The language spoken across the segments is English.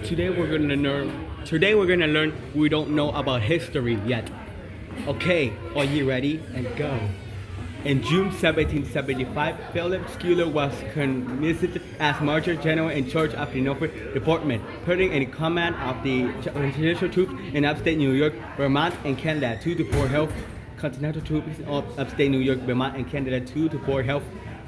Today we're gonna learn we don't know about history yet. Okay, are you ready? And go. In June 1775, Philip Schuyler was commissioned as Major General in charge of the Norfolk Department, putting in command of the continental troops in upstate New York, Vermont, and Canada to Fort Health. Continental troops of upstate New York, Vermont, and Canada to Fort Health.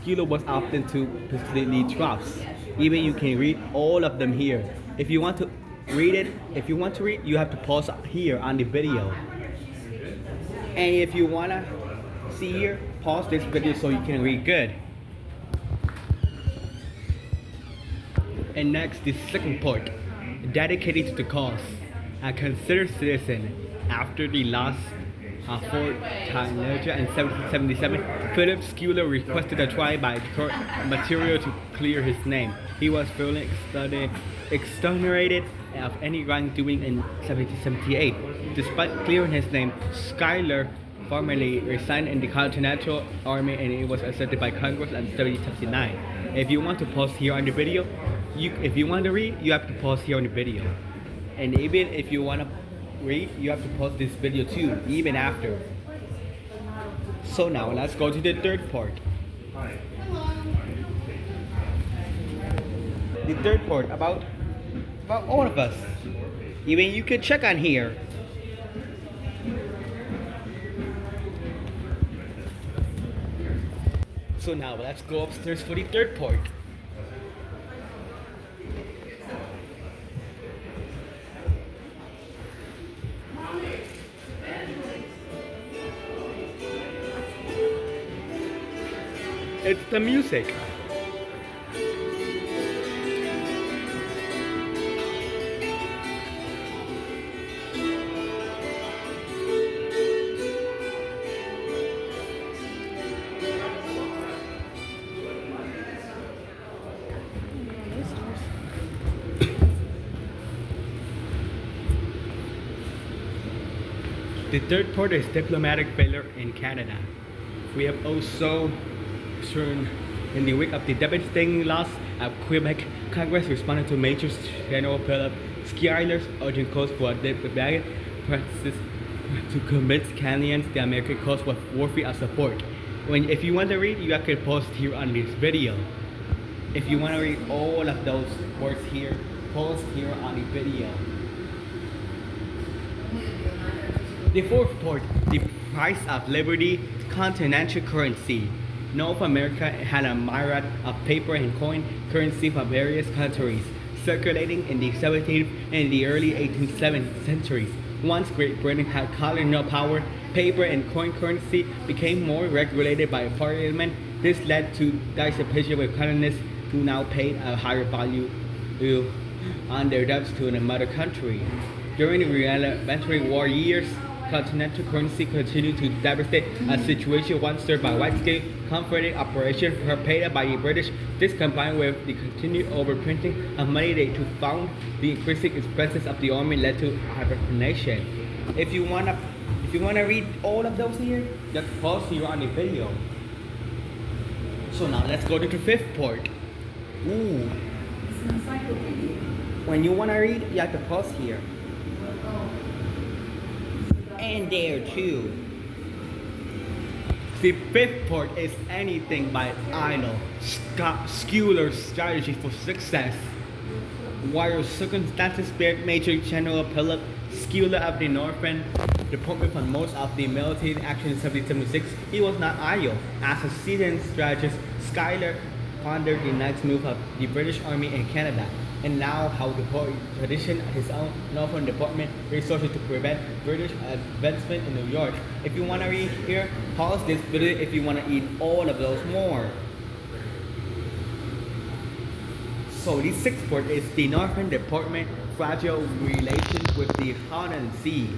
Schuyler was often to lead troops. Even you can read all of them here. If you want to read, you have to pause here on the video. And if you wanna see here, pause this video so you can read good. And next, the second part, dedicated to the cause. A considered citizen. After the loss of Fort Tanager in 1777, Philip Schuyler requested a trial by court material to clear his name. He was fully exonerated of any wrongdoing in 1778. Despite clearing his name, Schuyler formally resigned in the Continental Army and it was accepted by Congress in 1779. If you want to pause here on the video, if you want to read, you have to pause here on the video. And even if you want to read, you have to pause this video too, even after. So now let's go to the third part. The third part about all of us. Even you can check on here. So now let's go upstairs for the third part. It's the music. The third part is diplomatic failure in Canada. We have also turned in the wake of the devastating loss of Quebec. Congress responded to Major General Philip Schuyler's urgent calls for diplomatic process to convince Canadians the American cause was worthy of support. If you want to read, you can pause here on this video. If you want to read all of those words here, pause here on the video. The fourth part, the price of liberty, continental currency. North America had a myriad of paper and coin currency from various countries, circulating in the 17th and the early 18th centuries. Once Great Britain had colonial power, paper and coin currency became more regulated by Parliament. This led to dissipation with colonists who now paid a higher value on their debts to the mother country. During the Revolutionary War years, continental currency continued to devastate a situation once served by wide-scale converting operations perpetrated by the British. This combined with the continued overprinting of money to fund the increasing expenses of the army led to hyperinflation. If you wanna read all of those here, just pause here on the video. So now let's go to the fifth part. Ooh. When you wanna read, you have to pause here. And there too. The fifth part is anything by idle. Schuyler's strategy for success. While circumstances spared Major General Philip Schuyler of the Northern Department from most of the military action in 1776, he was not idle. As a seasoned strategist, Schuyler pondered the next move of the British Army in Canada, and now how to position his own Northern Department resources to prevent British advancement in New York. If you want to read here, pause this video if you want to read all of those more. So the sixth part is the Northern Department fragile relations with the Holland Sea.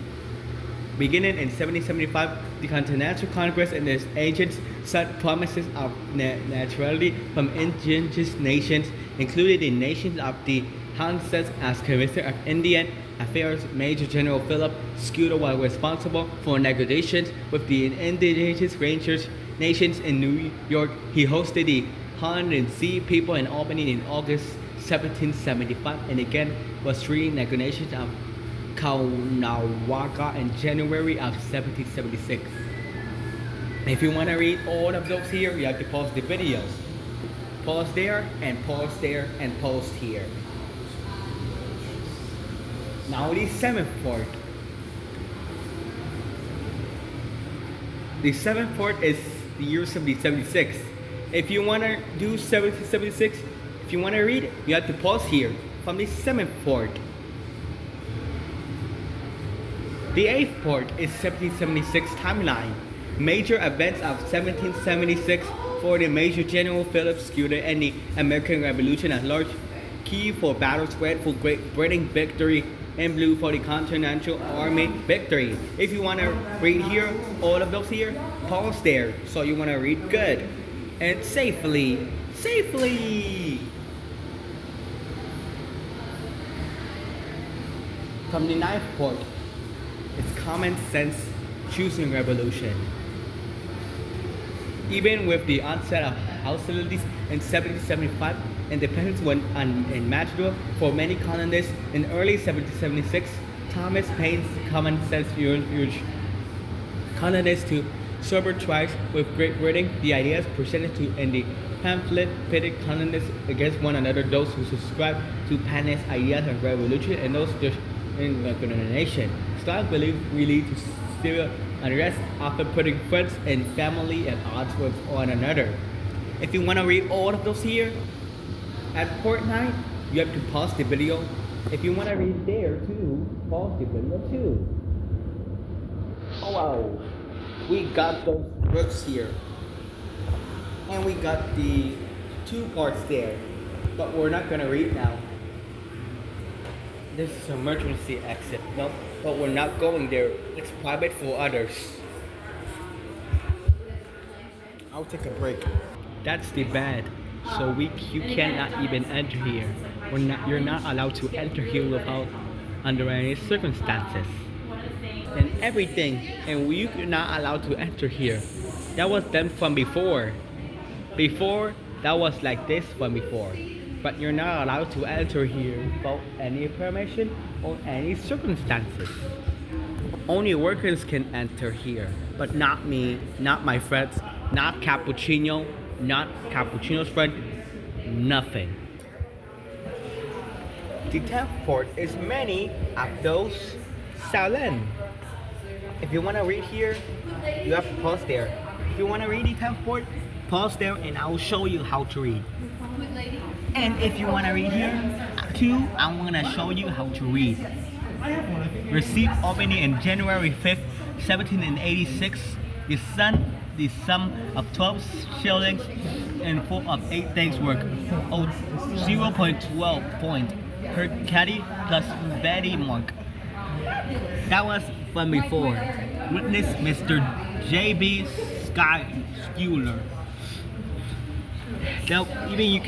Beginning in 1775, the Continental Congress and its agents sought promises of neutrality from indigenous nations, including the nations of the Hanses. As Commissioner of Indian Affairs, Major General Philip Schuyler was responsible for negotiations with the indigenous rangers nations in New York. He hosted the Holland Sea people in Albany in August 1775, and again was renegotiated of Kaunawaga in January of 1776. If you want to read all of those here, you have to pause the video. Pause there, and pause there, and pause here. Now the seventh fort. The seventh fort is the year 1776. If you want to do 1776, if you want to read, you have to pause here from the seventh fort. The eighth fort is 1776 timeline. Major events of 1776 for the Major General Philip Schuyler and the American Revolution at large. Key for battles red for Great Britain victory and blue for the Continental Army victory. If you want to read here, all of those here, pause there. So you want to read good and safely. From the ninth fort, it's common sense choosing revolution. Even with the onset of hostilities in 1775, independence went unimaginable for many colonists. In early 1776, Thomas Paine's common sense urged colonists to sympathize with Great Britain. The ideas presented in the pamphlet pitted colonists against one another, those who subscribed to Paine's ideas of revolution and those just in the nation. Scholars believe we lead to civil unrest, often putting friends and family at odds with one another. If you want to read all of those here, at port 9, you have to pause the video. If you want to read there too, pause the video too. Oh wow, we got those books here. And we got the 2 parts there, but we're not going to read now. This is emergency exit. Nope, but we're not going there. It's private for others. I'll take a break. That's the bad. So you cannot even enter here. You're not allowed to enter here without under any circumstances. And everything, and you're not allowed to enter here. That was done from before. Before, that was like this from before. But you're not allowed to enter here without any permission or any circumstances. Only workers can enter here, but not me, not my friends, not Cappuccino, not Cappuccino's friend, nothing. The 10th port is many of those Salem. If you want to read here, you have to pause there. If you want to read the 10th port, pause there and I will show you how to read. And if you want to read here too, I'm going to show you how to read. Receipt opening in January 5th, 1786. The sum of 12 shillings and 4 of 8 days' work. 0.12 point per caddy plus Betty mark. That was from before. Witness Mr. J.B. Schuyler. Now, even you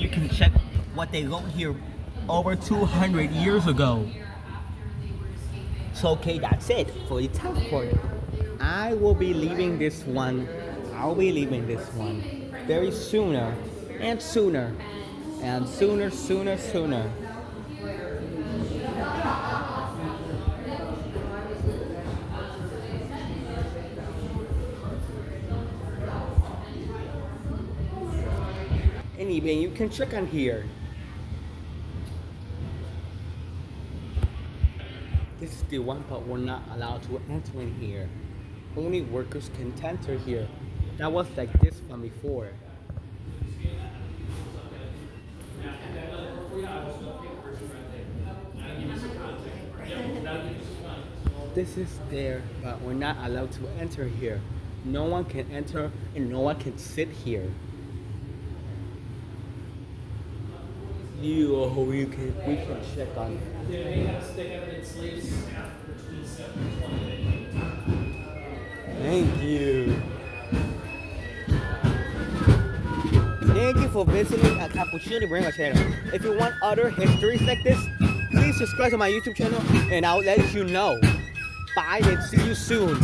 can check what they wrote here over 200 years ago. So okay, that's it for the 10th port. I will be leaving this one. I'll be leaving this one very sooner and sooner and sooner. And even you can check on here. This is the one part we're not allowed to enter in here. Only workers can enter here. That was like this from before. This is there, but we're not allowed to enter here. No one can enter and no one can sit here. We can check on. Thank you. Thank you for visiting a Cappuccino The Brainrot channel. If you want other histories like this, please subscribe to my YouTube channel and I'll let you know. Bye and see you soon.